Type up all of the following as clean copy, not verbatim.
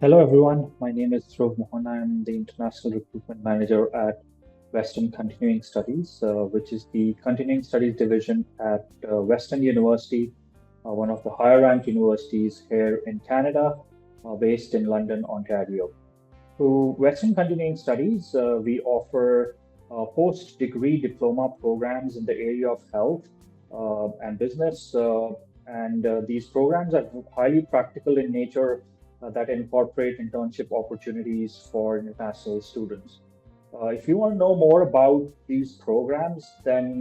Hello, everyone. My name is Dhruv Mohan. I'm the International Recruitment Manager at Western Continuing Studies, which is the Continuing Studies division at Western University, one of the higher ranked universities here in Canada, based in London, Ontario. Through Western Continuing Studies, we offer post degree diploma programs in the area of health and business. And these programs are highly practical in nature that incorporate internship opportunities for international students. If you want to know more about these programs, then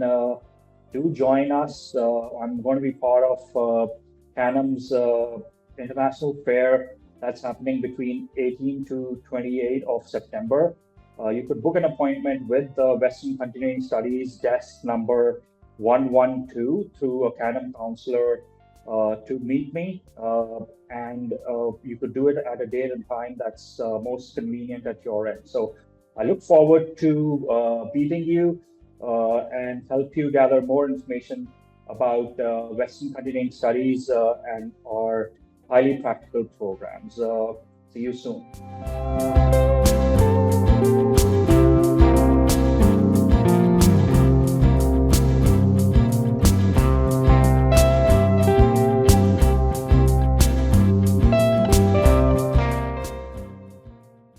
do join us. I'm going to be part of Canam's International Fair that's happening between 18 to 28 of September. You could book an appointment with the Western Continuing Studies desk number 112 through a Canam counselor to meet me. And you could do it at a date and time that's most convenient at your end. So I look forward to meeting you and help you gather more information about Western Continuing Studies and our highly practical programs. See you soon.